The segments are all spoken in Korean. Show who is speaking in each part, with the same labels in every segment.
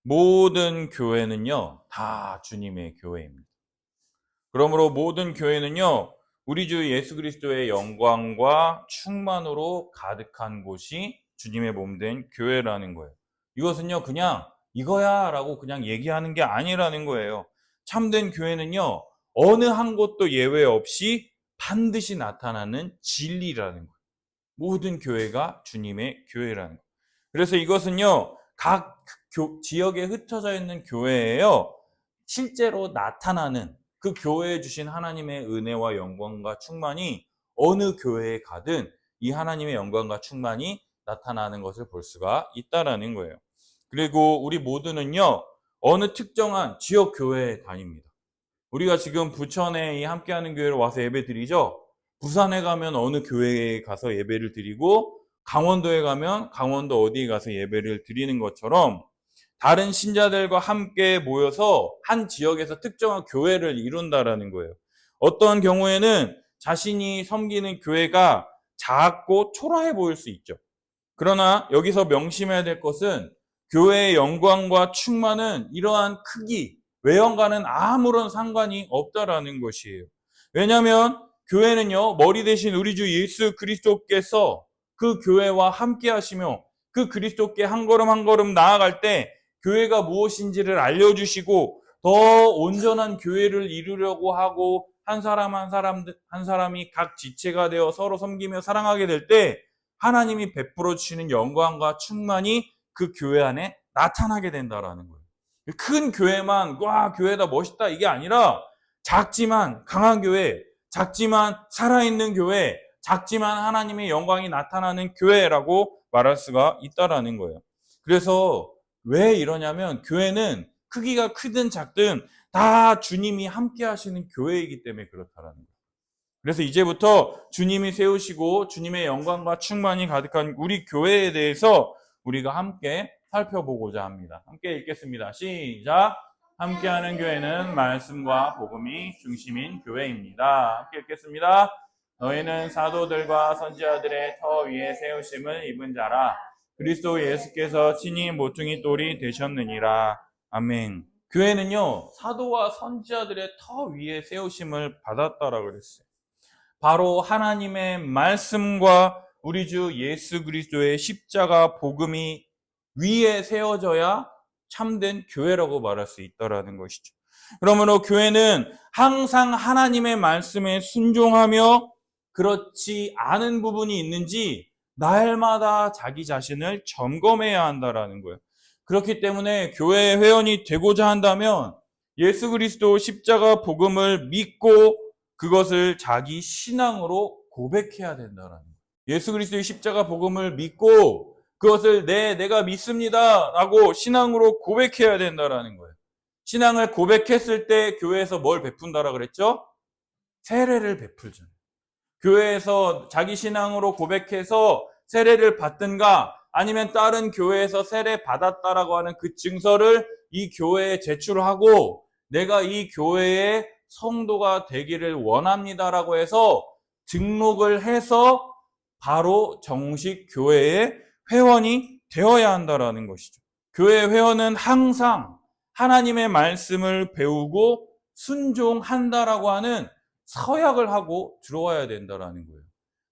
Speaker 1: 모든 교회는요, 다 주님의 교회입니다. 그러므로 모든 교회는요, 우리 주 예수 그리스도의 영광과 충만으로 가득한 곳이 주님의 몸된 교회라는 거예요. 이것은요, 그냥 이거야 라고 그냥 얘기하는 게 아니라는 거예요. 참된 교회는요, 어느 한 곳도 예외 없이 반드시 나타나는 진리라는 거예요. 모든 교회가 주님의 교회라는 거예요. 그래서 이것은요, 각 지역에 흩어져 있는 교회에요, 실제로 나타나는 그 교회에 주신 하나님의 은혜와 영광과 충만이 어느 교회에 가든 이 하나님의 영광과 충만이 나타나는 것을 볼 수가 있다라는 거예요. 그리고 우리 모두는요, 어느 특정한 지역 교회에 다닙니다. 우리가 지금 부천에 이 함께하는 교회로 와서 예배 드리죠. 부산에 가면 어느 교회에 가서 예배를 드리고, 강원도에 가면 강원도 어디에 가서 예배를 드리는 것처럼 다른 신자들과 함께 모여서 한 지역에서 특정한 교회를 이룬다라는 거예요. 어떤 경우에는 자신이 섬기는 교회가 작고 초라해 보일 수 있죠. 그러나 여기서 명심해야 될 것은 교회의 영광과 충만은 이러한 크기, 외형과는 아무런 상관이 없다라는 것이에요. 왜냐하면 교회는요, 머리 대신 우리 주 예수 그리스도께서 그 교회와 함께 하시며 그 그리스도께 한 걸음 한 걸음 나아갈 때 교회가 무엇인지를 알려주시고 더 온전한 교회를 이루려고 하고 한 사람 한 사람이 각 지체가 되어 서로 섬기며 사랑하게 될 때 하나님이 베풀어 주시는 영광과 충만이 그 교회 안에 나타나게 된다라는 거예요. 큰 교회만 와 교회다 멋있다 이게 아니라 작지만 강한 교회, 작지만 살아있는 교회, 작지만 하나님의 영광이 나타나는 교회라고 말할 수가 있다라는 거예요. 그래서 왜 이러냐면 교회는 크기가 크든 작든 다 주님이 함께 하시는 교회이기 때문에 그렇다라는 거예요. 그래서 이제부터 주님이 세우시고 주님의 영광과 충만이 가득한 우리 교회에 대해서 우리가 함께 살펴보고자 합니다. 함께 읽겠습니다. 시작! 함께하는 교회는 말씀과 복음이 중심인 교회입니다. 함께 읽겠습니다. 너희는 사도들과 선지자들의 터 위에 세우심을 입은 자라. 그리스도 예수께서 친히 모퉁이 돌이 되셨느니라. 아멘. 교회는요, 사도와 선지자들의 터 위에 세우심을 받았다라고 그랬어요. 바로 하나님의 말씀과 우리 주 예수 그리스도의 십자가 복음이 위에 세워져야 참된 교회라고 말할 수 있다라는 것이죠. 그러므로 교회는 항상 하나님의 말씀에 순종하며 그렇지 않은 부분이 있는지 날마다 자기 자신을 점검해야 한다라는 거예요. 그렇기 때문에 교회의 회원이 되고자 한다면 예수 그리스도 십자가 복음을 믿고 그것을 자기 신앙으로 고백해야 된다는 거예요. 예수 그리스도의 십자가 복음을 믿고 그것을 내가 믿습니다 라고 신앙으로 고백해야 된다는 거예요. 신앙을 고백했을 때 교회에서 뭘 베푼다라 그랬죠? 세례를 베풀잖아요. 교회에서 자기 신앙으로 고백해서 세례를 받든가 아니면 다른 교회에서 세례 받았다라고 하는 그 증서를 이 교회에 제출하고 내가 이 교회의 성도가 되기를 원합니다라고 해서 등록을 해서 바로 정식 교회의 회원이 되어야 한다라는 것이죠. 교회 회원은 항상 하나님의 말씀을 배우고 순종한다라고 하는 서약을 하고 들어와야 된다라는 거예요.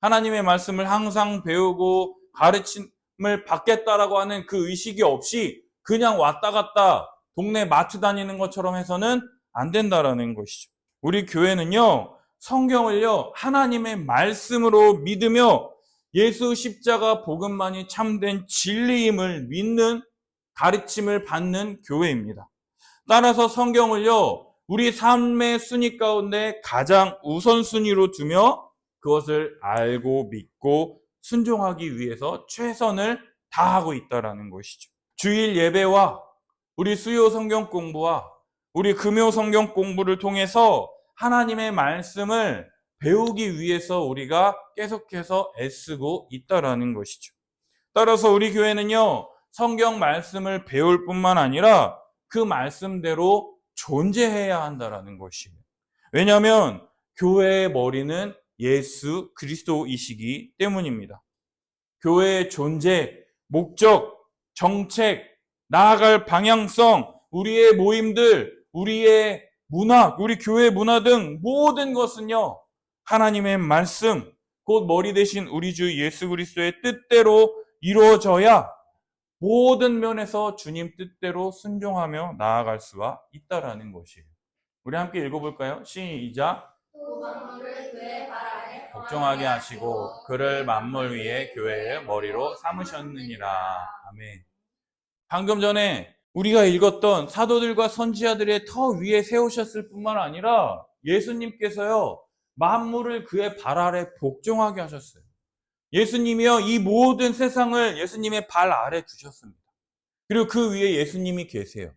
Speaker 1: 하나님의 말씀을 항상 배우고 가르침을 받겠다라고 하는 그 의식이 없이 그냥 왔다 갔다 동네 마트 다니는 것처럼 해서는 안 된다라는 것이죠. 우리 교회는요, 성경을요, 하나님의 말씀으로 믿으며 예수 십자가 복음만이 참된 진리임을 믿는 가르침을 받는 교회입니다. 따라서 성경을요, 우리 삶의 순위 가운데 가장 우선순위로 두며 그것을 알고 믿고 순종하기 위해서 최선을 다하고 있다는 것이죠. 주일 예배와 우리 수요 성경 공부와 우리 금요 성경 공부를 통해서 하나님의 말씀을 배우기 위해서 우리가 계속해서 애쓰고 있다는 것이죠. 따라서 우리 교회는요, 성경 말씀을 배울 뿐만 아니라 그 말씀대로 존재해야 한다는 것이에요. 왜냐하면 교회의 머리는 예수 그리스도이시기 때문입니다. 교회의 존재, 목적, 정책, 나아갈 방향성, 우리의 모임들, 우리의 문화, 우리 교회 문화 등 모든 것은요, 하나님의 말씀, 곧 머리 대신 우리 주 예수 그리스도의 뜻대로 이루어져야 모든 면에서 주님 뜻대로 순종하며 나아갈 수가 있다라는 것이에요. 우리 함께 읽어볼까요? 시작.
Speaker 2: 또 만물을 그의 발 아래
Speaker 1: 복종하게 하시고 그를 만물 위에 교회의 머리로 삼으셨느니라. 아멘. 방금 전에 우리가 읽었던 사도들과 선지자들의 터 위에 세우셨을 뿐만 아니라 예수님께서요, 만물을 그의 발 아래 복종하게 하셨어요. 예수님이요, 이 모든 세상을 예수님의 발 아래 두셨습니다. 그리고 그 위에 예수님이 계세요.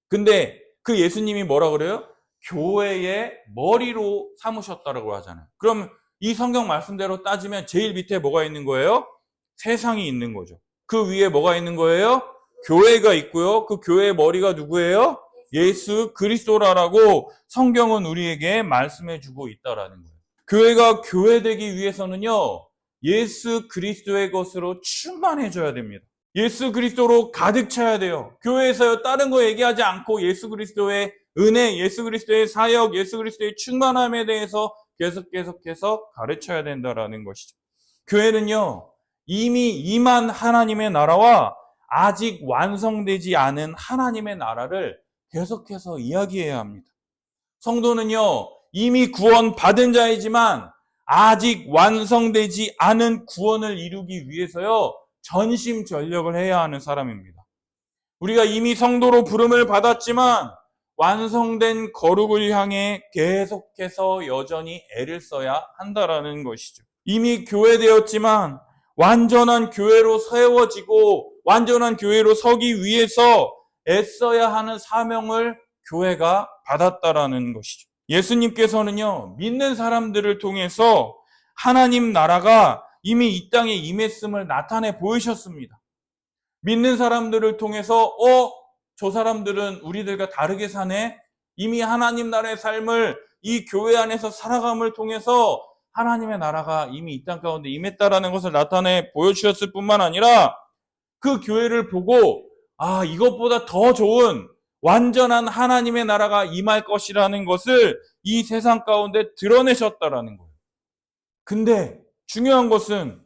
Speaker 1: 근데 그 예수님이 뭐라 그래요? 교회의 머리로 삼으셨다고 하잖아요. 그럼 이 성경 말씀대로 따지면 제일 밑에 뭐가 있는 거예요? 세상이 있는 거죠. 그 위에 뭐가 있는 거예요? 교회가 있고요. 그 교회의 머리가 누구예요? 예수 그리스도라고 성경은 우리에게 말씀해 주고 있다라는 거예요. 교회가 교회되기 위해서는요, 예수 그리스도의 것으로 충만해져야 됩니다. 예수 그리스도로 가득 차야 돼요. 교회에서요, 다른 거 얘기하지 않고 예수 그리스도의 은혜, 예수 그리스도의 사역, 예수 그리스도의 충만함에 대해서 계속해서 가르쳐야 된다라는 것이죠. 교회는요, 이미 임한 하나님의 나라와 아직 완성되지 않은 하나님의 나라를 계속해서 이야기해야 합니다. 성도는요, 이미 구원 받은 자이지만 아직 완성되지 않은 구원을 이루기 위해서요, 전심전력을 해야 하는 사람입니다. 우리가 이미 성도로 부름을 받았지만 완성된 거룩을 향해 계속해서 여전히 애를 써야 한다라는 것이죠. 이미 교회되었지만 완전한 교회로 세워지고 완전한 교회로 서기 위해서 애써야 하는 사명을 교회가 받았다라는 것이죠. 예수님께서는요, 믿는 사람들을 통해서 하나님 나라가 이미 이 땅에 임했음을 나타내 보이셨습니다. 믿는 사람들을 통해서 저 사람들은 우리들과 다르게 사네? 이미 하나님 나라의 삶을 이 교회 안에서 살아감을 통해서 하나님의 나라가 이미 이 땅 가운데 임했다라는 것을 나타내 보여주셨을 뿐만 아니라 그 교회를 보고 이것보다 더 좋은 완전한 하나님의 나라가 임할 것이라는 것을 이 세상 가운데 드러내셨다라는 거예요. 근데 중요한 것은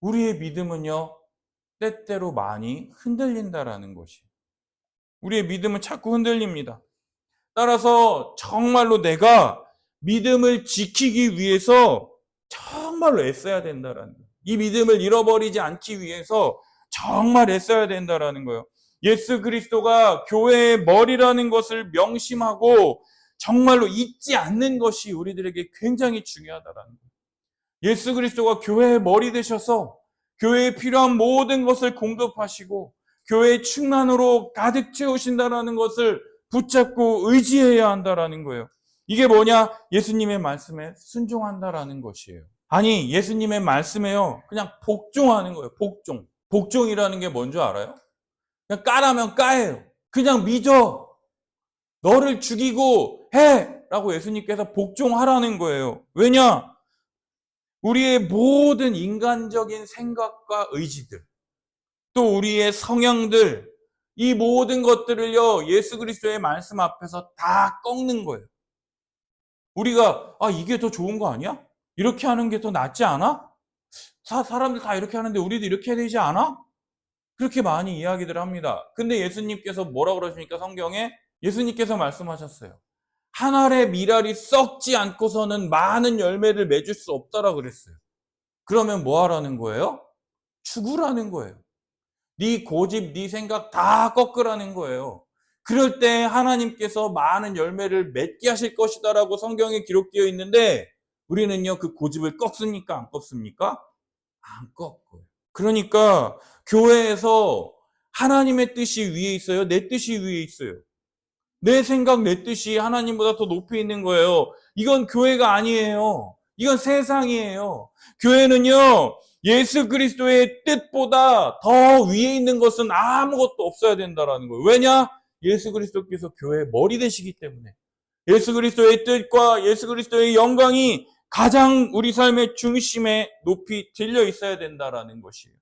Speaker 1: 우리의 믿음은요, 때때로 많이 흔들린다라는 것이에요. 우리의 믿음은 자꾸 흔들립니다. 따라서 정말로 내가 믿음을 지키기 위해서 정말로 애써야 된다라는 거예요. 이 믿음을 잃어버리지 않기 위해서 정말 애써야 된다라는 거예요. 예수 그리스도가 교회의 머리라는 것을 명심하고 정말로 잊지 않는 것이 우리들에게 굉장히 중요하다라는 거예요. 예수 그리스도가 교회의 머리 되셔서 교회에 필요한 모든 것을 공급하시고 교회의 충만으로 가득 채우신다라는 것을 붙잡고 의지해야 한다라는 거예요. 이게 뭐냐? 예수님의 말씀에 순종한다라는 것이에요. 아니, 예수님의 말씀에요, 그냥 복종하는 거예요. 복종. 복종이라는 게 뭔지 알아요? 그냥 까라면 까예요. 그냥 믿어. 너를 죽이고 해! 라고 예수님께서 복종하라는 거예요. 왜냐? 우리의 모든 인간적인 생각과 의지들, 또 우리의 성향들, 이 모든 것들을요, 예수 그리스도의 말씀 앞에서 다 꺾는 거예요. 우리가 이게 더 좋은 거 아니야? 이렇게 하는 게 더 낫지 않아? 사람들 다 이렇게 하는데 우리도 이렇게 해야 되지 않아? 그렇게 많이 이야기들 합니다. 근데 예수님께서 뭐라고 그러십니까? 성경에 예수님께서 말씀하셨어요. 한 알의 밀알이 썩지 않고서는 많은 열매를 맺을 수 없다라고 그랬어요. 그러면 뭐 하라는 거예요? 죽으라는 거예요. 네 고집, 네 생각 다 꺾으라는 거예요. 그럴 때 하나님께서 많은 열매를 맺게 하실 것이다라고 성경에 기록되어 있는데 우리는요, 그 고집을 꺾습니까? 안 꺾습니까? 안 꺾어요. 그러니까 교회에서 하나님의 뜻이 위에 있어요? 내 뜻이 위에 있어요? 내 생각, 내 뜻이 하나님보다 더 높이 있는 거예요. 이건 교회가 아니에요. 이건 세상이에요. 교회는요, 예수 그리스도의 뜻보다 더 위에 있는 것은 아무것도 없어야 된다라는 거예요. 왜냐? 예수 그리스도께서 교회의 머리 되시기 때문에. 예수 그리스도의 뜻과 예수 그리스도의 영광이 가장 우리 삶의 중심에 높이 들려 있어야 된다라는 것이에요.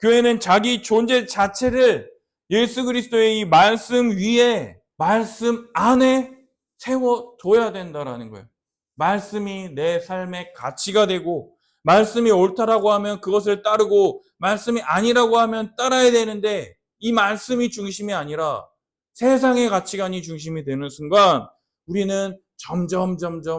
Speaker 1: 교회는 자기 존재 자체를 예수 그리스도의 이 말씀 위에, 말씀 안에 세워둬야 된다라는 거예요. 말씀이 내 삶의 가치가 되고, 말씀이 옳다라고 하면 그것을 따르고, 말씀이 아니라고 하면 따라야 되는데, 이 말씀이 중심이 아니라 세상의 가치관이 중심이 되는 순간 우리는 점점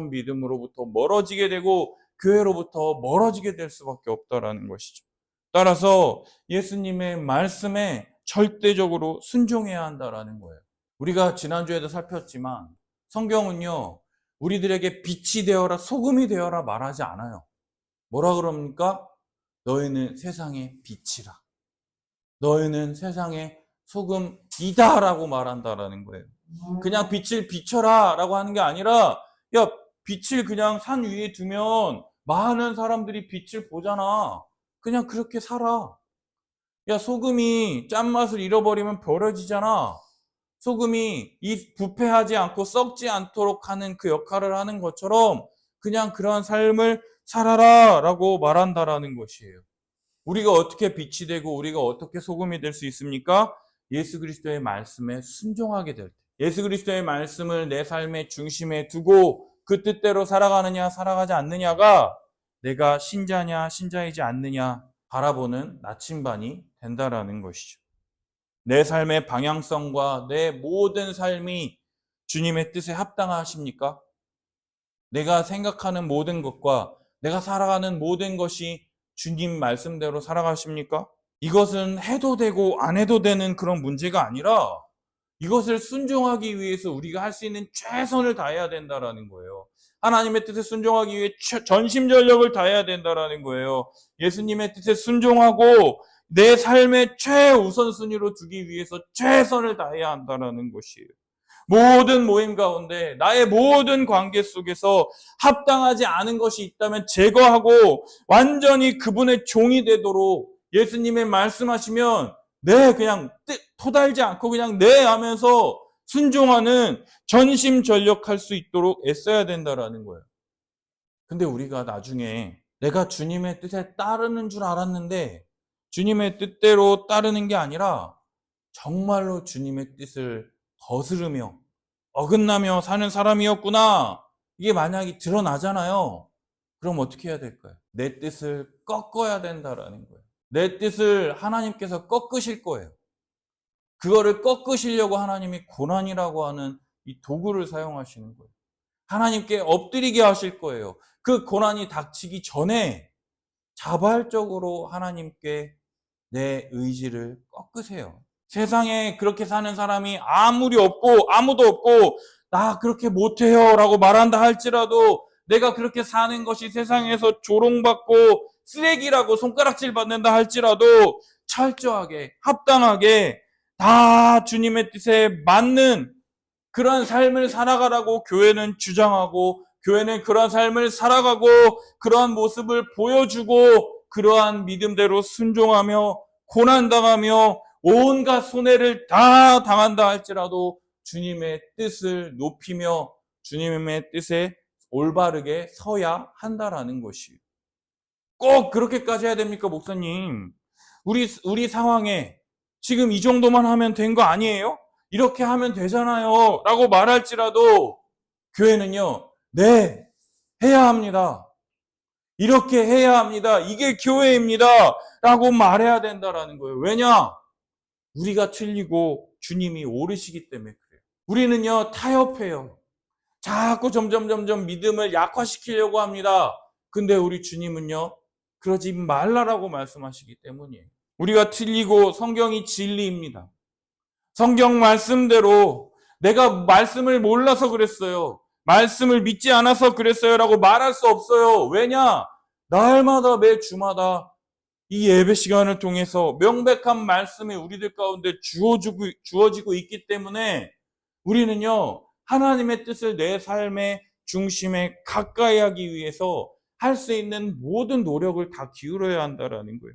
Speaker 1: 믿음으로부터 멀어지게 되고 교회로부터 멀어지게 될 수밖에 없다라는 것이죠. 따라서 예수님의 말씀에 절대적으로 순종해야 한다라는 거예요. 우리가 지난주에도 살폈지만 성경은요, 우리들에게 빛이 되어라, 소금이 되어라 말하지 않아요. 뭐라 그럽니까? 너희는 세상의 빛이라. 너희는 세상의 소금이다라고 말한다라는 거예요. 그냥 빛을 비춰라 라고 하는 게 아니라, 야, 빛을 그냥 산 위에 두면 많은 사람들이 빛을 보잖아. 그냥 그렇게 살아. 야, 소금이 짠맛을 잃어버리면 버려지잖아. 소금이 이 부패하지 않고 썩지 않도록 하는 그 역할을 하는 것처럼 그냥 그러한 삶을 살아라 라고 말한다라는 것이에요. 우리가 어떻게 빛이 되고 우리가 어떻게 소금이 될 수 있습니까? 예수 그리스도의 말씀에 순종하게 될 때, 예수 그리스도의 말씀을 내 삶의 중심에 두고 그 뜻대로 살아가느냐 살아가지 않느냐가 내가 신자냐 신자이지 않느냐 바라보는 나침반이 된다라는 것이죠. 내 삶의 방향성과 내 모든 삶이 주님의 뜻에 합당하십니까? 내가 생각하는 모든 것과 내가 살아가는 모든 것이 주님 말씀대로 살아가십니까? 이것은 해도 되고 안 해도 되는 그런 문제가 아니라 이것을 순종하기 위해서 우리가 할 수 있는 최선을 다해야 된다라는 거예요. 하나님의 뜻에 순종하기 위해 전심전력을 다해야 된다라는 거예요. 예수님의 뜻에 순종하고 내 삶의 최우선순위로 두기 위해서 최선을 다해야 한다라는 것이에요. 모든 모임 가운데 나의 모든 관계 속에서 합당하지 않은 것이 있다면 제거하고 완전히 그분의 종이 되도록 예수님의 말씀하시면 네 그냥 토달지 않고 그냥 네 하면서 순종하는 전심전력할 수 있도록 애써야 된다라는 거예요. 근데 우리가 나중에 내가 주님의 뜻에 따르는 줄 알았는데 주님의 뜻대로 따르는 게 아니라 정말로 주님의 뜻을 거스르며 어긋나며 사는 사람이었구나. 이게 만약에 드러나잖아요. 그럼 어떻게 해야 될까요? 내 뜻을 꺾어야 된다라는 거예요. 내 뜻을 하나님께서 꺾으실 거예요. 그거를 꺾으시려고 하나님이 고난이라고 하는 이 도구를 사용하시는 거예요. 하나님께 엎드리게 하실 거예요. 그 고난이 닥치기 전에 자발적으로 하나님께 내 의지를 꺾으세요. 세상에 그렇게 사는 사람이 아무도 없고 나 그렇게 못해요 라고 말한다 할지라도 내가 그렇게 사는 것이 세상에서 조롱받고 쓰레기라고 손가락질 받는다 할지라도 철저하게 합당하게 다 주님의 뜻에 맞는 그런 삶을 살아가라고 교회는 주장하고 교회는 그런 삶을 살아가고 그러한 모습을 보여주고 그러한 믿음대로 순종하며 고난당하며 온갖 손해를 다 당한다 할지라도 주님의 뜻을 높이며 주님의 뜻에 올바르게 서야 한다라는 것이에요. 꼭 그렇게까지 해야 됩니까, 목사님? 우리 상황에 지금 이 정도만 하면 된 거 아니에요? 이렇게 하면 되잖아요. 라고 말할지라도 교회는요, 네, 해야 합니다. 이렇게 해야 합니다. 이게 교회입니다. 라고 말해야 된다라는 거예요. 왜냐? 우리가 틀리고 주님이 옳으시기 때문에 그래요. 우리는요, 타협해요. 자꾸 점점 믿음을 약화시키려고 합니다. 근데 우리 주님은요, 그러지 말라라고 말씀하시기 때문이에요. 우리가 틀리고 성경이 진리입니다. 성경 말씀대로 내가 말씀을 몰라서 그랬어요. 말씀을 믿지 않아서 그랬어요. 라고 말할 수 없어요. 왜냐? 날마다 매 주마다 이 예배 시간을 통해서 명백한 말씀이 우리들 가운데 주어지고 있기 때문에 우리는요, 하나님의 뜻을 내 삶의 중심에 가까이 하기 위해서 할 수 있는 모든 노력을 다 기울여야 한다라는 거예요.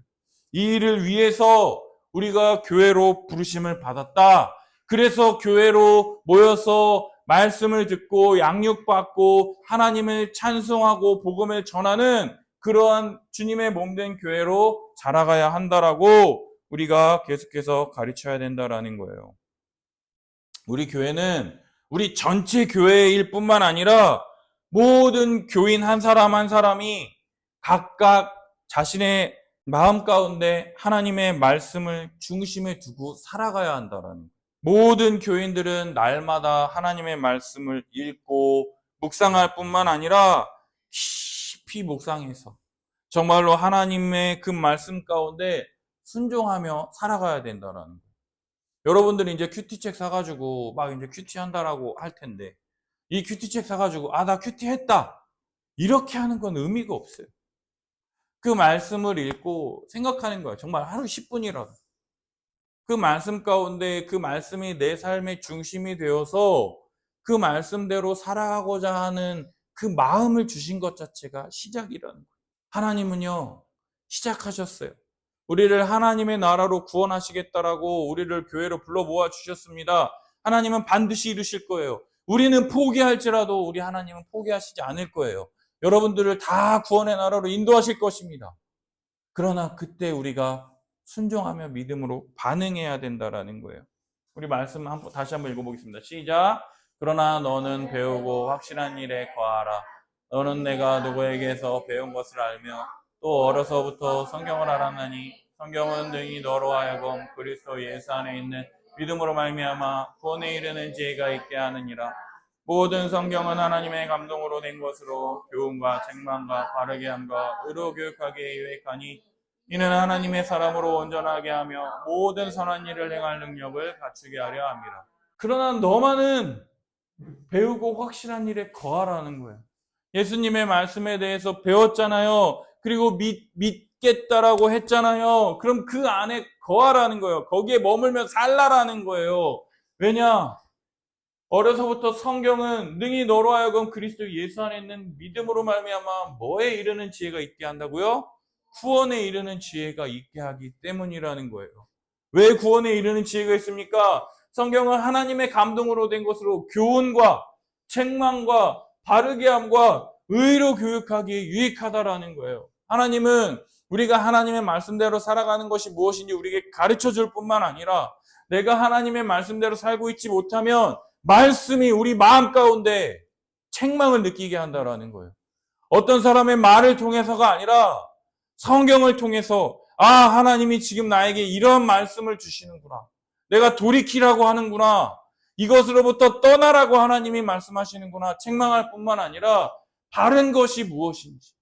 Speaker 1: 이 일을 위해서 우리가 교회로 부르심을 받았다. 그래서 교회로 모여서 말씀을 듣고 양육받고 하나님을 찬송하고 복음을 전하는 그러한 주님의 몸된 교회로 자라가야 한다라고 우리가 계속해서 가르쳐야 된다라는 거예요. 우리 교회는 우리 전체 교회일 뿐만 아니라 모든 교인 한 사람 한 사람이 각각 자신의 마음 가운데 하나님의 말씀을 중심에 두고 살아가야 한다라는 거예요. 모든 교인들은 날마다 하나님의 말씀을 읽고 묵상할 뿐만 아니라 깊이 묵상해서 정말로 하나님의 그 말씀 가운데 순종하며 살아가야 된다라는 거예요. 여러분들이 이제 큐티책 사가지고 막 이제 큐티 한다라고 할 텐데, 이 큐티책 사가지고 나 큐티 했다 이렇게 하는 건 의미가 없어요. 그 말씀을 읽고 생각하는 거예요. 정말 하루 10분이라도 그 말씀 가운데 그 말씀이 내 삶의 중심이 되어서 그 말씀대로 살아가고자 하는 그 마음을 주신 것 자체가 시작이라는 거예요. 하나님은요, 시작하셨어요. 우리를 하나님의 나라로 구원하시겠다라고 우리를 교회로 불러 모아 주셨습니다. 하나님은 반드시 이루실 거예요. 우리는 포기할지라도 우리 하나님은 포기하시지 않을 거예요. 여러분들을 다 구원의 나라로 인도하실 것입니다. 그러나 그때 우리가 순종하며 믿음으로 반응해야 된다라는 거예요. 우리 말씀 다시 한번 읽어보겠습니다. 시작. 그러나 너는 배우고 확실한 일에 거하라. 너는 내가 누구에게서 배운 것을 알며 또 어려서부터 성경을 알았나니 성경은 능히 너로 하여금 그리스도 예수 안에 있는 믿음으로 말미암아 구원에 이르는 지혜가 있게 하느니라. 모든 성경은 하나님의 감동으로 낸 것으로 교훈과 책망과 바르게 함과 의로 교육하기에 유익하니 이는 하나님의 사람으로 온전하게 하며 모든 선한 일을 행할 능력을 갖추게 하려 함이라. 그러나 너만은 배우고 확실한 일에 거하라는 거예요. 예수님의 말씀에 대해서 배웠잖아요. 그리고 믿겠다라고 했잖아요. 그럼 그 안에 거하라는 거예요. 거기에 머물며 살라라는 거예요. 왜냐? 어려서부터 성경은 능히 너로 하여금 그리스도 예수 안에 있는 믿음으로 말미암아 뭐에 이르는 지혜가 있게 한다고요? 구원에 이르는 지혜가 있게 하기 때문이라는 거예요. 왜 구원에 이르는 지혜가 있습니까? 성경은 하나님의 감동으로 된 것으로 교훈과 책망과 바르게 함과 의로 교육하기에 유익하다라는 거예요. 하나님은 우리가 하나님의 말씀대로 살아가는 것이 무엇인지 우리에게 가르쳐 줄 뿐만 아니라 내가 하나님의 말씀대로 살고 있지 못하면 말씀이 우리 마음 가운데 책망을 느끼게 한다라는 거예요. 어떤 사람의 말을 통해서가 아니라 성경을 통해서 하나님이 지금 나에게 이런 말씀을 주시는구나. 내가 돌이키라고 하는구나. 이것으로부터 떠나라고 하나님이 말씀하시는구나. 책망할 뿐만 아니라 바른 것이 무엇인지,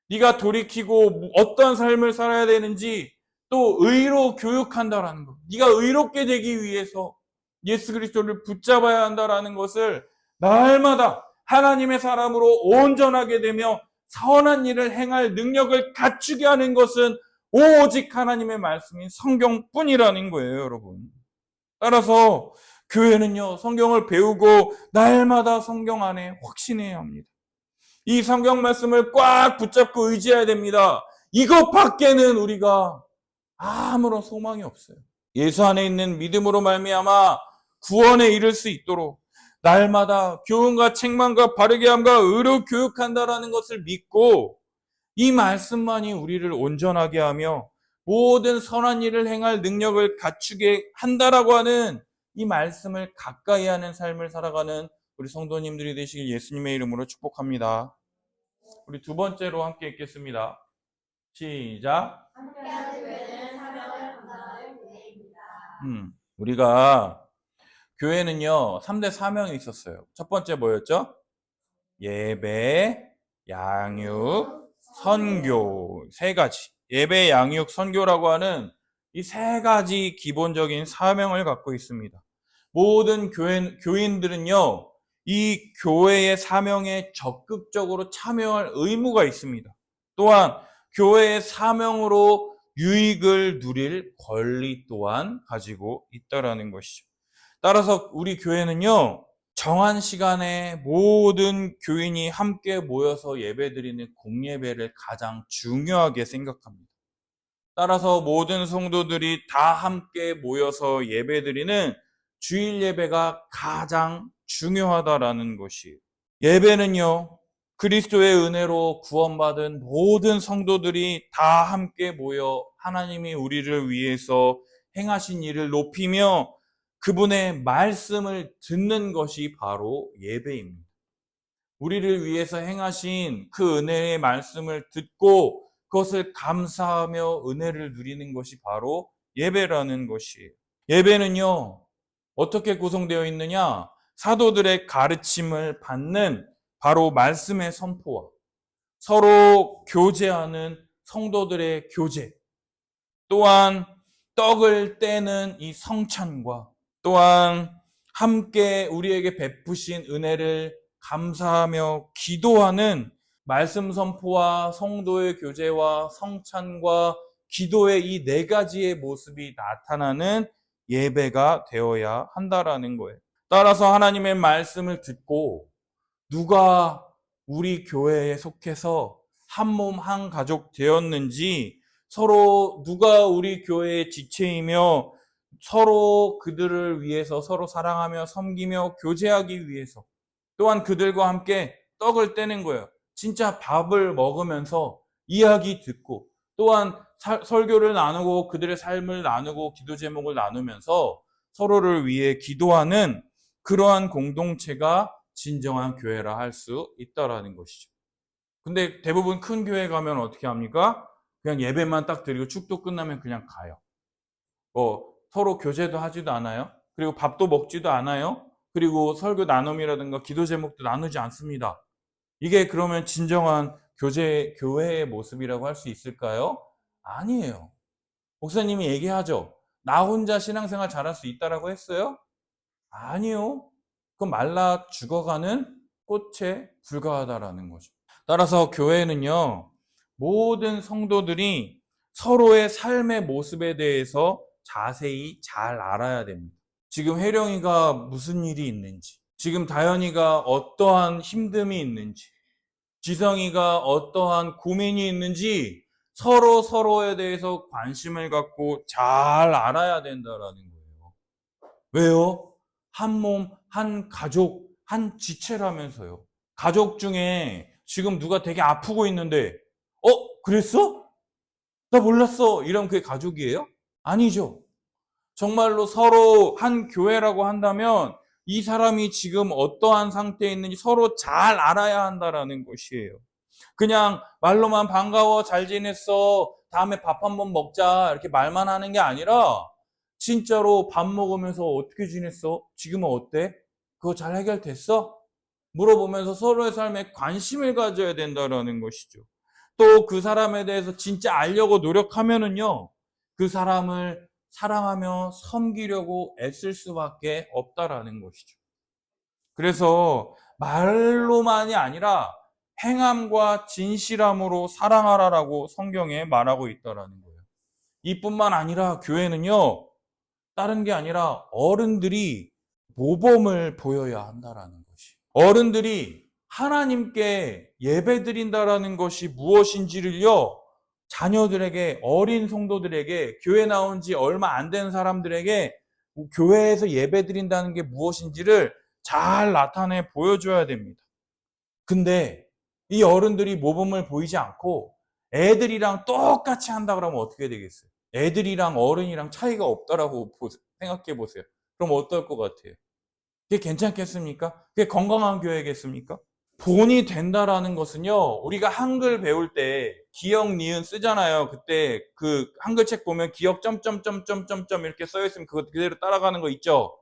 Speaker 1: 네가 돌이키고 어떤 삶을 살아야 되는지 또 의로 교육한다라는 것. 네가 의롭게 되기 위해서 예수 그리스도를 붙잡아야 한다라는 것을 날마다 하나님의 사람으로 온전하게 되며 선한 일을 행할 능력을 갖추게 하는 것은 오직 하나님의 말씀인 성경뿐이라는 거예요, 여러분. 따라서 교회는요, 성경을 배우고 날마다 성경 안에 확신해야 합니다. 이 성경 말씀을 꽉 붙잡고 의지해야 됩니다. 이것 밖에는 우리가 아무런 소망이 없어요. 예수 안에 있는 믿음으로 말미암아 구원에 이를 수 있도록 날마다 교훈과 책망과 바르게 함과 의로 교육한다라는 것을 믿고 이 말씀만이 우리를 온전하게 하며 모든 선한 일을 행할 능력을 갖추게 한다라고 하는 이 말씀을 가까이 하는 삶을 살아가는 우리 성도님들이 되시길 예수님의 이름으로 축복합니다. 우리 두 번째로 함께 읽겠습니다. 시작.
Speaker 2: 함께하는 교회는 사명을 감당하는 교회입니다.
Speaker 1: 우리가 교회는요 3대 사명이 있었어요. 첫 번째 뭐였죠? 예배, 양육, 선교. 세 가지. 예배, 양육, 선교라고 하는 이 세 가지 기본적인 사명을 갖고 있습니다. 모든 교인들은요 이 교회의 사명에 적극적으로 참여할 의무가 있습니다. 또한 교회의 사명으로 유익을 누릴 권리 또한 가지고 있다라는 것이죠. 따라서 우리 교회는요 정한 시간에 모든 교인이 함께 모여서 예배드리는 공예배를 가장 중요하게 생각합니다. 따라서 모든 성도들이 다 함께 모여서 예배드리는 주일 예배가 가장 중요하다라는 것이에요. 예배는요 그리스도의 은혜로 구원받은 모든 성도들이 다 함께 모여 하나님이 우리를 위해서 행하신 일을 높이며 그분의 말씀을 듣는 것이 바로 예배입니다. 우리를 위해서 행하신 그 은혜의 말씀을 듣고 그것을 감사하며 은혜를 누리는 것이 바로 예배라는 것이에요. 예배는요, 어떻게 구성되어 있느냐? 사도들의 가르침을 받는 바로 말씀의 선포와 서로 교제하는 성도들의 교제, 또한 떡을 떼는 이 성찬과 또한 함께 우리에게 베푸신 은혜를 감사하며 기도하는 말씀 선포와 성도의 교제와 성찬과 기도의 이 네 가지의 모습이 나타나는 예배가 되어야 한다라는 거예요. 따라서 하나님의 말씀을 듣고 누가 우리 교회에 속해서 한 몸 한 가족 되었는지, 서로 누가 우리 교회의 지체이며 서로 그들을 위해서 서로 사랑하며 섬기며 교제하기 위해서 또한 그들과 함께 떡을 떼는 거예요. 진짜 밥을 먹으면서 이야기 듣고 또한 설교를 나누고 그들의 삶을 나누고 기도 제목을 나누면서 서로를 위해 기도하는 그러한 공동체가 진정한 교회라 할 수 있다라는 것이죠. 근데 대부분 큰 교회 가면 어떻게 합니까? 그냥 예배만 딱 드리고 축도 끝나면 그냥 가요. 서로 교제도 하지도 않아요. 그리고 밥도 먹지도 않아요. 그리고 설교 나눔이라든가 기도 제목도 나누지 않습니다. 이게 그러면 진정한 교회의 모습이라고 할 수 있을까요? 아니에요. 목사님이 얘기하죠. 나 혼자 신앙생활 잘할 수 있다라고 했어요? 아니요. 그건 말라 죽어가는 꽃에 불과하다라는 거죠. 따라서 교회는요, 모든 성도들이 서로의 삶의 모습에 대해서 자세히 잘 알아야 됩니다. 지금 혜령이가 무슨 일이 있는지, 지금 다현이가 어떠한 힘듦이 있는지, 지성이가 어떠한 고민이 있는지 서로 서로에 대해서 관심을 갖고 잘 알아야 된다라는 거예요. 왜요? 한 몸, 한 가족, 한 지체라면서요. 가족 중에 지금 누가 되게 아프고 있는데, 그랬어? 나 몰랐어. 이러면 그게 가족이에요? 아니죠. 정말로 서로 한 교회라고 한다면 이 사람이 지금 어떠한 상태에 있는지 서로 잘 알아야 한다라는 것이에요. 그냥 말로만 반가워, 잘 지냈어, 다음에 밥 한번 먹자 이렇게 말만 하는 게 아니라 진짜로 밥 먹으면서 어떻게 지냈어? 지금은 어때? 그거 잘 해결됐어? 물어보면서 서로의 삶에 관심을 가져야 된다라는 것이죠. 또 그 사람에 대해서 진짜 알려고 노력하면은요, 그 사람을 사랑하며 섬기려고 애쓸 수밖에 없다라는 것이죠. 그래서 말로만이 아니라 행함과 진실함으로 사랑하라라고 성경에 말하고 있다라는 거예요. 이뿐만 아니라 교회는요, 다른 게 아니라 어른들이 모범을 보여야 한다라는 것이. 어른들이 하나님께 예배드린다라는 것이 무엇인지를요, 자녀들에게, 어린 성도들에게, 교회 나온 지 얼마 안 된 사람들에게 교회에서 예배드린다는 게 무엇인지를 잘 나타내 보여줘야 됩니다. 근데 이 어른들이 모범을 보이지 않고 애들이랑 똑같이 한다 그러면 어떻게 되겠어요? 애들이랑 어른이랑 차이가 없다라고 생각해 보세요. 그럼 어떨 것 같아요? 그게 괜찮겠습니까? 그게 건강한 교회겠습니까? 본이 된다라는 것은요, 우리가 한글 배울 때 기역, 니은 쓰잖아요. 그때 그 한글책 보면 기역 점점점점점점 이렇게 써 있으면 그거 그대로 따라가는 거 있죠?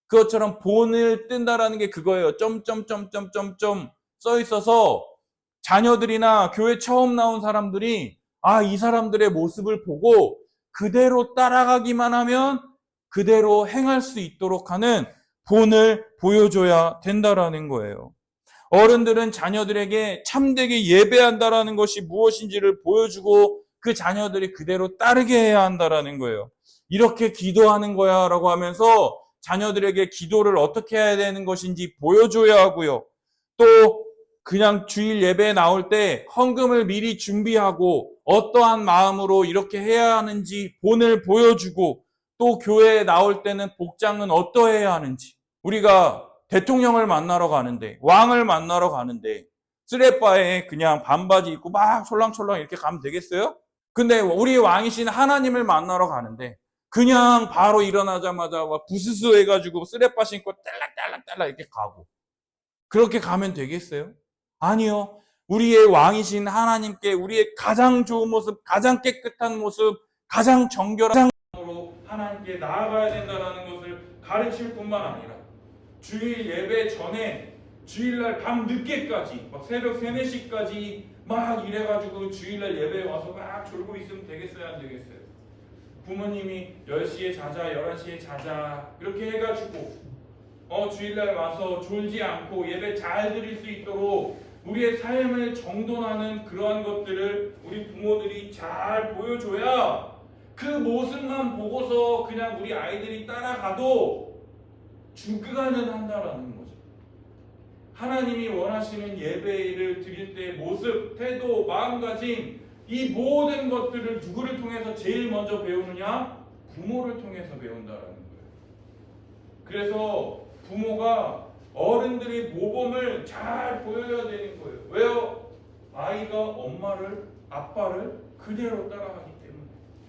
Speaker 1: 그것처럼 본을 뜬다라는 게 그거예요. 점점점점점점 써 있어서 자녀들이나 교회 처음 나온 사람들이 이 사람들의 모습을 보고 그대로 따라가기만 하면 그대로 행할 수 있도록 하는 본을 보여줘야 된다라는 거예요. 어른들은 자녀들에게 참되게 예배한다라는 것이 무엇인지를 보여주고 그 자녀들이 그대로 따르게 해야 한다라는 거예요. 이렇게 기도하는 거야 라고 하면서 자녀들에게 기도를 어떻게 해야 되는 것인지 보여줘야 하고요. 또 그냥 주일 예배에 나올 때 헌금을 미리 준비하고 어떠한 마음으로 이렇게 해야 하는지 본을 보여주고, 또 교회에 나올 때는 복장은 어떠해야 하는지, 우리가 대통령을 만나러 가는데, 왕을 만나러 가는데 쓰레빠에 그냥 반바지 입고 막 촐랑촐랑 이렇게 가면 되겠어요? 근데 우리 왕이신 하나님을 만나러 가는데 그냥 바로 일어나자마자 막 부스스 해가지고 쓰레빠 신고 딸락딸락딸락 이렇게 가고 그렇게 가면 되겠어요? 아니요. 우리의 왕이신 하나님께 우리의 가장 좋은 모습, 가장 깨끗한 모습, 가장 정결한 으로 하나님께 나아가야 된다는 것을 가르칠 뿐만 아니라 주일 예배 전에 주일날 밤 늦게까지 막 새벽 3, 4시까지 막 이래가지고 주일날 예배에 와서 막 졸고 있으면 되겠어요? 안 되겠어요? 부모님이 10시에 자자, 11시에 자자 이렇게 해가지고 주일날 와서 졸지 않고 예배 잘 드릴 수 있도록 우리의 삶을 정돈하는 그러한 것들을 우리 부모들이 잘 보여줘야 그 모습만 보고서 그냥 우리 아이들이 따라가도 주가는 한다라는 거죠. 하나님이 원하시는 예배를 드릴 때의 모습, 태도, 마음가짐 이 모든 것들을 누구를 통해서 제일 먼저 배우느냐? 부모를 통해서 배운다라는 거예요. 그래서 부모가 어른들의 모범을 잘 보여야 되는 거예요. 왜요? 아이가 엄마를, 아빠를 그대로 따라가기 때문에.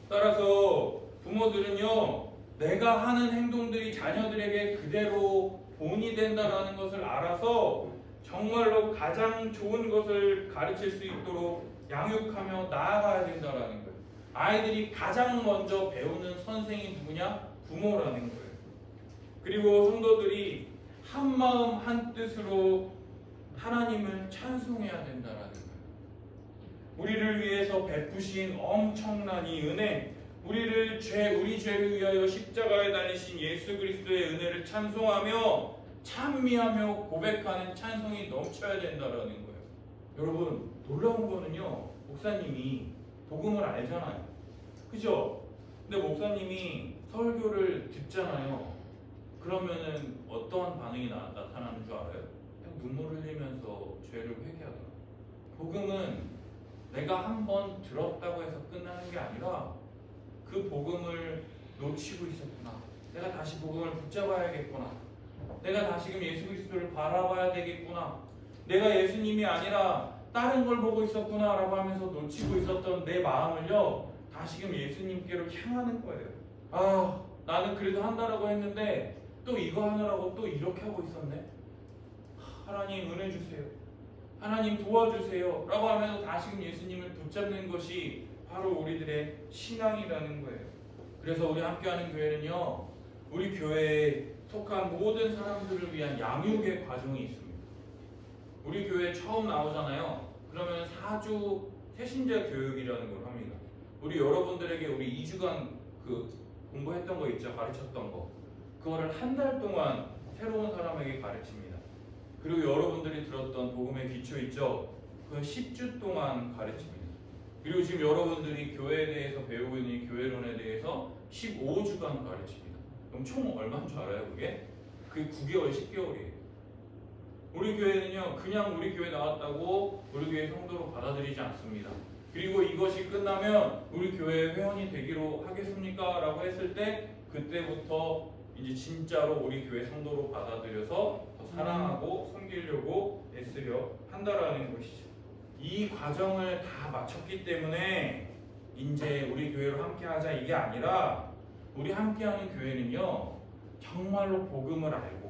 Speaker 1: 따라서 부모들은요, 내가 하는 행동들이 자녀들에게 그대로 본이 된다는 것을 알아서 정말로 가장 좋은 것을 가르칠 수 있도록 양육하며 나아가야 된다는 거예요. 아이들이 가장 먼저 배우는 선생이 누구냐? 부모라는 거예요. 그리고 성도들이 한 마음 한 뜻으로 하나님을 찬송해야 된다는 거예요. 우리를 위해서 베푸신 엄청난 이 은혜, 우리 죄를 위하여 십자가에 달리신 예수 그리스도의 은혜를 찬송하며 찬미하며 고백하는 찬송이 넘쳐야 된다는 거예요. 여러분, 놀라운 거는요, 목사님이 복음을 알잖아요. 그죠? 근데 목사님이 설교를 듣잖아요. 그러면은 어떠한 반응이 나타나는 줄 알아요? 그냥 눈물 흘리면서 죄를 회개하더라. 복음은 내가 한번 들었다고 해서 끝나는 게 아니라 그 복음을 놓치고 있었구나. 내가 다시 복음을 붙잡아야겠구나. 내가 다시금 예수 그리스도를 바라봐야 되겠구나. 내가 예수님이 아니라 다른 걸 보고 있었구나 라고 하면서 놓치고 있었던 내 마음을요, 다시금 예수님께로 향하는 거예요. 아, 나는 그래도 한다라고 했는데 또 이거 하느라고 또 이렇게 하고 있었네. 하나님 은혜 주세요. 하나님 도와주세요. 라고 하면서 다시금 예수님을 붙잡는 것이 바로 우리들의 신앙이라는 거예요. 그래서 우리 함께하는 교회는요, 우리 교회에 속한 모든 사람들을 위한 양육의 과정이 있습니다. 우리 교회 처음 나오잖아요. 그러면 4주 새신자 교육이라는 걸 합니다. 우리 여러분들에게 우리 2주간 그 공부했던 거 있죠? 가르쳤던 거. 그거를 한 달 동안 새로운 사람에게 가르칩니다. 그리고 여러분들이 들었던 복음의 기초 있죠? 그건 10주 동안 가르칩니다. 그리고 지금 여러분들이 교회에 대해서 배우고 있는 이 교회론에 대해서 15주간 가르칩니다. 그럼 총 얼마인 줄 알아요, 그게? 그게 9개월, 10개월이에요. 우리 교회는요, 그냥 우리 교회 나왔다고 우리 교회 성도로 받아들이지 않습니다. 그리고 이것이 끝나면 우리 교회 회원이 되기로 하겠습니까? 라고 했을 때 그때부터 이제 진짜로 우리 교회 성도로 받아들여서 더 사랑하고 섬기려고 애쓰려 한다라는 것이죠. 이 과정을 다 마쳤기 때문에 이제 우리 교회로 함께하자 이게 아니라 우리 함께하는 교회는요, 정말로 복음을 알고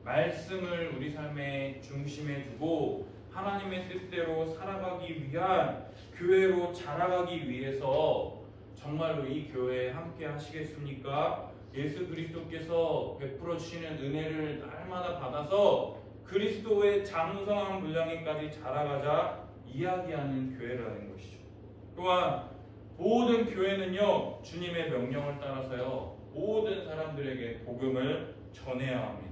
Speaker 1: 말씀을 우리 삶의 중심에 두고 하나님의 뜻대로 살아가기 위한 교회로 자라가기 위해서 정말로 이 교회에 함께 하시겠습니까? 예수 그리스도께서 베풀어 주시는 은혜를 날마다 받아서 그리스도의 장성한 분량에까지 자라가자 이야기하는 교회라는 것이죠. 또한 모든 교회는요, 주님의 명령을 따라서요, 모든 사람들에게 복음을 전해야 합니다.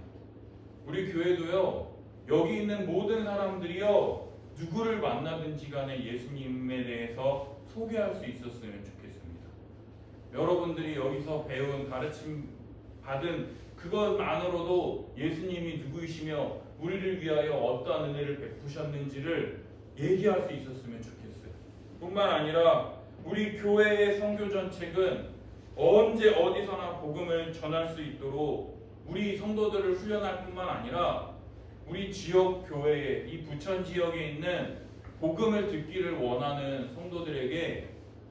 Speaker 1: 우리 교회도요, 여기 있는 모든 사람들이요, 누구를 만나든지 간에 예수님에 대해서 소개할 수 있었으면 좋겠습니다. 여러분들이 여기서 배운 가르침 받은 그것만으로도 예수님이 누구이시며 우리를 위하여 어떠한 은혜를 베푸셨는지를 얘기할 수 있었으면 좋겠어요. 뿐만 아니라 우리 교회의 선교 전책은 언제 어디서나 복음을 전할 수 있도록 우리 성도들을 훈련할 뿐만 아니라 우리 지역 교회에 이 부천 지역에 있는 복음을 듣기를 원하는 성도들에게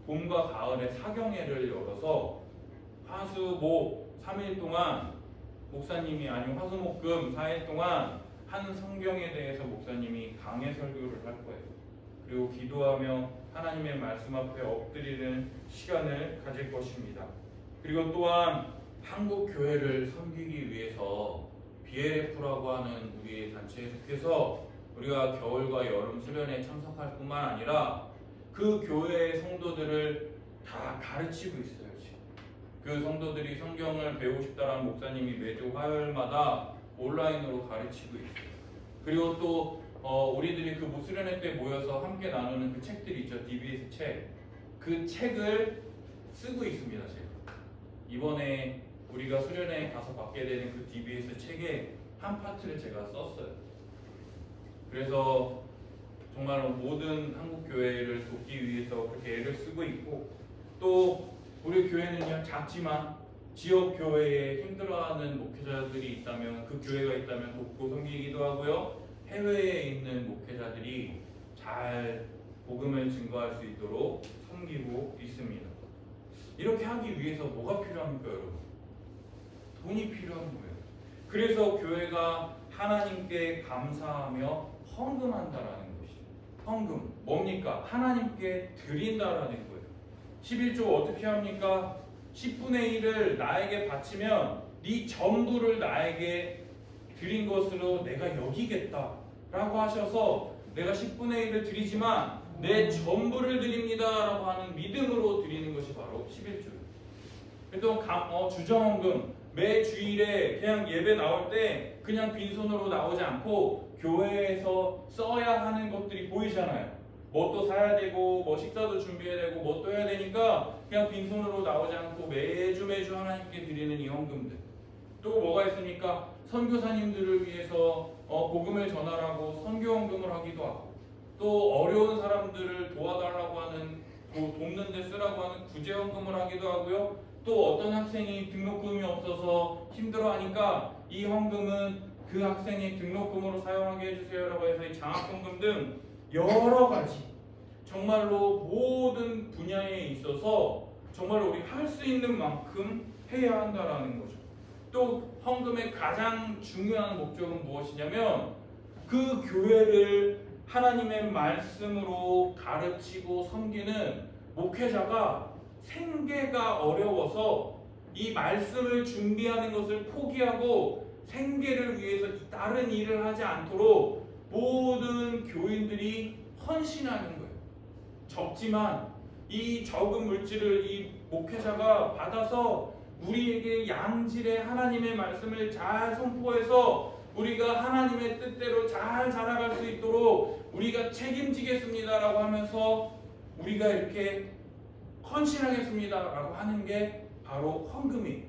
Speaker 1: 봄과 가을에 사경회를 열어서 화수목 3일 동안 목사님이 아니면 화수목금 4일 동안 한 성경에 대해서 목사님이 강해 설교를 할 거예요. 그리고 기도하며 하나님의 말씀 앞에 엎드리는 시간을 가질 것입니다. 그리고 또한 한국 교회를 섬기기 위해서 BLF라고 하는 우리 단체에 속해서 우리가 겨울과 여름 수련회에 참석할 뿐만 아니라 그 교회의 성도들을 다 가르치고 있어요. 지금 그 성도들이 성경을 배우고 싶다라는 목사님이 매주 화요일마다 온라인으로 가르치고 있어요. 그리고 또 우리들이 그 수련회 때 모여서 함께 나누는 그 책들이 있죠. DBS 책. 그 책을 쓰고 있습니다. 제가 이번에 우리가 수련회에 가서 받게 되는 그 DBS 책의 한 파트를 제가 썼어요. 그래서 정말 모든 한국 교회를 돕기 위해서 그렇게 애를 쓰고 있고, 또 우리 교회는요 작지만 지역 교회에 힘들어하는 목회자들이 있다면, 그 교회가 있다면 돕고 섬기기도 하고요. 해외에 있는 목회자들이 잘 복음을 증거할 수 있도록 섬기고 있습니다. 이렇게 하기 위해서 뭐가 필요합니까, 여러분? 돈이 필요한 거예요. 그래서 교회가 하나님께 감사하며 헌금한다라는 것이죠. 헌금 뭡니까? 하나님께 드린다라는 거예요. 11조 어떻게 합니까? 10분의 1을 나에게 바치면 네 전부를 나에게 드린 것으로 내가 여기겠다 라고 하셔서 내가 10분의 1을 드리지만 내 전부를 드립니다 라고 하는 믿음으로 드리는 것이 바로 11조예요. 또 주정헌금 매 주일에 그냥 예배 나올 때 그냥 빈손으로 나오지 않고 교회에서 써야 하는 것들이 보이잖아요. 뭣도 사야 되고 뭐 식사도 준비해야 되고 뭣도 해야 되니까 그냥 빈손으로 나오지 않고 매주 하나님께 드리는 이 헌금들. 또 뭐가 있습니까? 선교사님들을 위해서 복음을 전하라고 선교헌금을 하기도 하고, 또 어려운 사람들을 도와달라고 하는 돕는 데 쓰라고 하는 구제헌금을 하기도 하고요. 또 어떤 학생이 등록금이 없어서 힘들어하니까 이 헌금은 그 학생의 등록금으로 사용하게 해주세요라고 해서 이 장학헌금 등 여러 가지 정말로 모든 분야에 있어서 정말로 우리 할 수 있는 만큼 해야 한다라는 거죠. 또 헌금의 가장 중요한 목적은 무엇이냐면 그 교회를 하나님의 말씀으로 가르치고 섬기는 목회자가 생계가 어려워서 이 말씀을 준비하는 것을 포기하고 생계를 위해서 다른 일을 하지 않도록 모든 교인들이 헌신하는 거예요. 적지만 이 적은 물질을 이 목회자가 받아서 우리에게 양질의 하나님의 말씀을 잘 선포해서 우리가 하나님의 뜻대로 잘 자라갈 수 있도록 우리가 책임지겠습니다라고 하면서 우리가 이렇게 헌신하겠습니다라고 하는 게 바로 헌금이에요.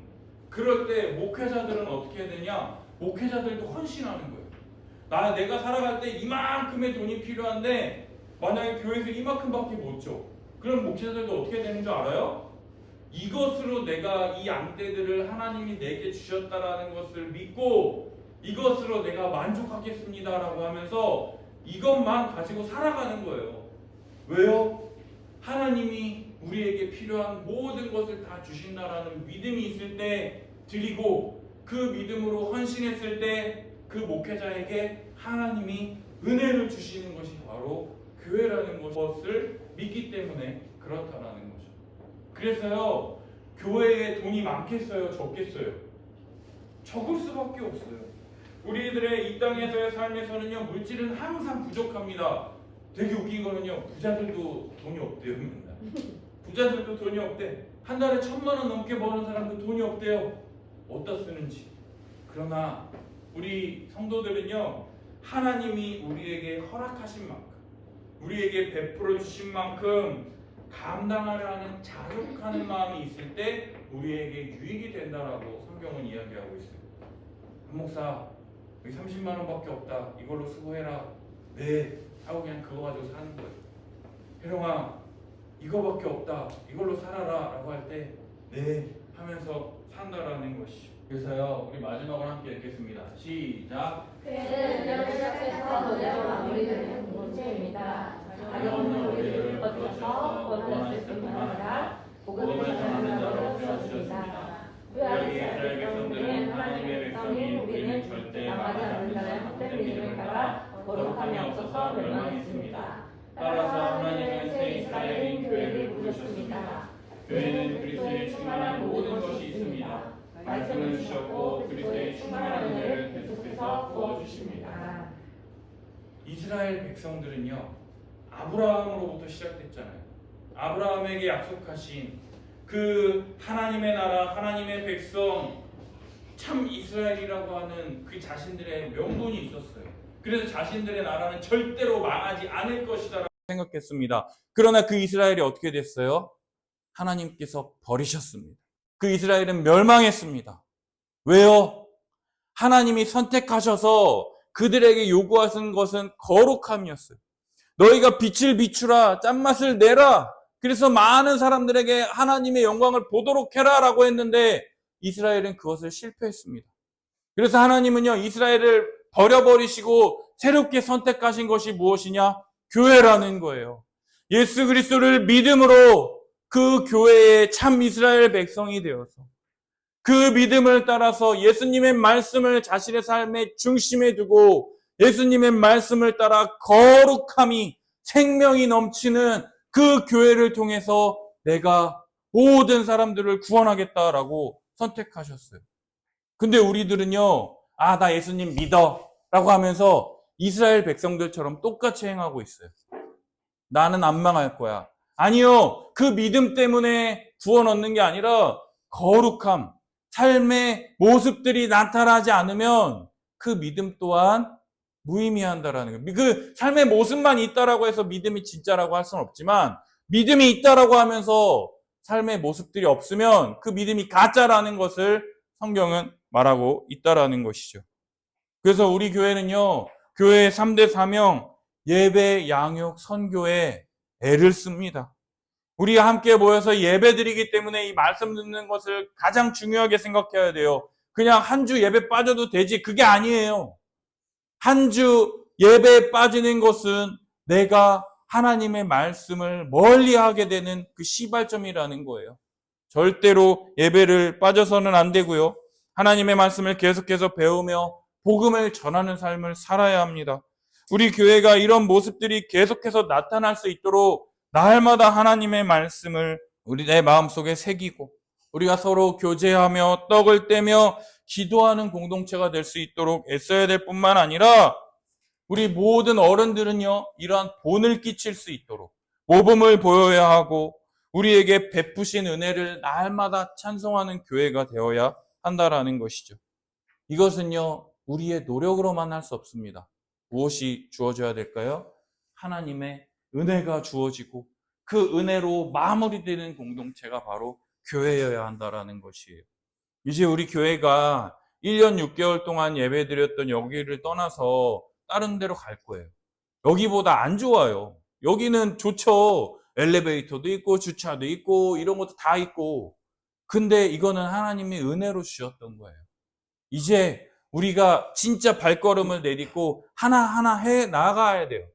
Speaker 1: 그럴 때 목회자들은 어떻게 해야 되냐? 목회자들도 헌신하는 거예요. 내가 살아갈 때 이만큼의 돈이 필요한데 만약에 교회에서 이만큼밖에 못 줘. 그럼 목회자들도 어떻게 되는 줄 알아요? 이것으로 내가 이 양떼들을 하나님이 내게 주셨다라는 것을 믿고 이것으로 내가 만족하겠습니다라고 하면서 이것만 가지고 살아가는 거예요. 왜요? 하나님이 우리에게 필요한 모든 것을 다 주신다라는 믿음이 있을 때 드리고, 그 믿음으로 헌신했을 때 그 목회자에게 하나님이 은혜를 주시는 것이 바로 교회라는 것을 믿기 때문에 그렇다라는 거죠. 그래서요, 교회에 돈이 많겠어요? 적겠어요? 적을 수밖에 없어요. 우리들의 이 땅에서의 삶에서는요, 물질은 항상 부족합니다. 되게 웃긴 거는요, 부자들도 돈이 없대요. 부자들도 돈이 없대. 한 달에 1,000만 원 넘게 버는 사람도 돈이 없대요. 어디다 쓰는지. 그러나 우리 성도들은요, 하나님이 우리에게 허락하신 만큼, 우리에게 베풀어 주신 만큼 감당하려 하는 자족하는 마음이 있을 때 우리에게 유익이 된다라고 성경은 이야기하고 있어요. 한 목사, 여기 30만 원밖에 없다. 이걸로 수고해라. 네. 하고 그냥 그거 가지고 사는 거예요. 혜령아, 이거밖에 없다. 이걸로 살아라. 라고 할 때 네. 하면서 산다라는 것이죠. 그래서요, 우리 마지막으로 함께 읽겠습니다. 시작.
Speaker 2: 교회는 은혜로 시작해서 은혜로 마무리되는 공동체입니다. 자격 없는 우리들을 거듭나서 구원받을 뿐만 아니라 복음을 전하는 자로 세워주셨습니다. 구약 이스라엘 백성들은 하나님의 백성인 우리는 절대 망하지 않는다는 헛된 믿음을 따라 거룩함이 없어서 멸망했습니다. 따라서 하나님은 새 이스라엘인 교회를 부르셨습니다. 교회는 그리스도의 충만한 모든 것이 있습니다. 말씀을 주셨고 그리스도의 충만한 은혜를 계속해서 부어주십니다.
Speaker 1: 이스라엘 백성들은요, 아브라함으로부터 시작됐잖아요. 아브라함에게 약속하신 그 하나님의 나라, 하나님의 백성, 참 이스라엘이라고 하는 그 자신들의 명분이 있었어요. 그래서 자신들의 나라는 절대로 망하지 않을 것이다 생각했습니다. 그러나 그 이스라엘이 어떻게 됐어요? 하나님께서 버리셨습니다. 그 이스라엘은 멸망했습니다. 왜요? 하나님이 선택하셔서 그들에게 요구하신 것은 거룩함이었어요. 너희가 빛을 비추라, 짠맛을 내라. 그래서 많은 사람들에게 하나님의 영광을 보도록 해라 라고 했는데 이스라엘은 그것을 실패했습니다. 그래서 하나님은요, 이스라엘을 버려버리시고 새롭게 선택하신 것이 무엇이냐? 교회라는 거예요. 예수 그리스도를 믿음으로 그 교회의 참 이스라엘 백성이 되어서 그 믿음을 따라서 예수님의 말씀을 자신의 삶의 중심에 두고 예수님의 말씀을 따라 거룩함이 생명이 넘치는 그 교회를 통해서 내가 모든 사람들을 구원하겠다라고 선택하셨어요. 근데 우리들은요, 나 예수님 믿어 라고 하면서 이스라엘 백성들처럼 똑같이 행하고 있어요. 나는 안 망할 거야. 아니요, 그 믿음 때문에 구원 얻는 게 아니라 거룩함, 삶의 모습들이 나타나지 않으면 그 믿음 또한 무의미한다라는 거예요. 그 삶의 모습만 있다라고 해서 믿음이 진짜라고 할 수는 없지만 믿음이 있다라고 하면서 삶의 모습들이 없으면 그 믿음이 가짜라는 것을 성경은 말하고 있다라는 것이죠. 그래서 우리 교회는요, 교회의 3대 사명, 예배, 양육, 선교에 애를 씁니다. 우리가 함께 모여서 예배드리기 때문에 이 말씀 듣는 것을 가장 중요하게 생각해야 돼요. 그냥 한 주 예배 빠져도 되지, 그게 아니에요. 한 주 예배에 빠지는 것은 내가 하나님의 말씀을 멀리하게 되는 그 시발점이라는 거예요. 절대로 예배를 빠져서는 안 되고요. 하나님의 말씀을 계속해서 배우며 복음을 전하는 삶을 살아야 합니다. 우리 교회가 이런 모습들이 계속해서 나타날 수 있도록 날마다 하나님의 말씀을 내 마음속에 새기고 우리가 서로 교제하며 떡을 떼며 기도하는 공동체가 될 수 있도록 애써야 될 뿐만 아니라 우리 모든 어른들은요, 이러한 본을 끼칠 수 있도록 모범을 보여야 하고 우리에게 베푸신 은혜를 날마다 찬송하는 교회가 되어야 한다라는 것이죠. 이것은요, 우리의 노력으로만 할 수 없습니다. 무엇이 주어져야 될까요? 하나님의 은혜가 주어지고 그 은혜로 마무리되는 공동체가 바로 교회여야 한다라는 것이에요. 이제 우리 교회가 1년 6개월 동안 예배드렸던 여기를 떠나서 다른 데로 갈 거예요. 여기보다 안 좋아요. 여기는 좋죠. 엘리베이터도 있고 주차도 있고 이런 것도 다 있고. 근데 이거는 하나님이 은혜로 주셨던 거예요. 이제 우리가 진짜 발걸음을 내딛고 하나하나 해 나가야 돼요.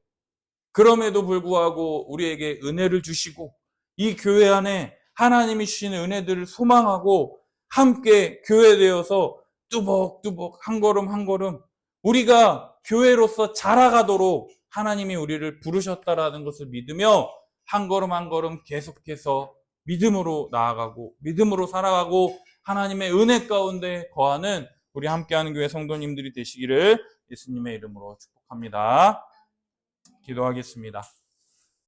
Speaker 1: 그럼에도 불구하고 우리에게 은혜를 주시고 이 교회 안에 하나님이 주시는 은혜들을 소망하고 함께 교회되어서 뚜벅뚜벅 한 걸음 한 걸음 우리가 교회로서 자라가도록 하나님이 우리를 부르셨다라는 것을 믿으며 한 걸음 한 걸음 계속해서 믿음으로 나아가고 믿음으로 살아가고 하나님의 은혜 가운데 거하는 우리 함께하는 교회 성도님들이 되시기를 예수님의 이름으로 축복합니다. 기도하겠습니다.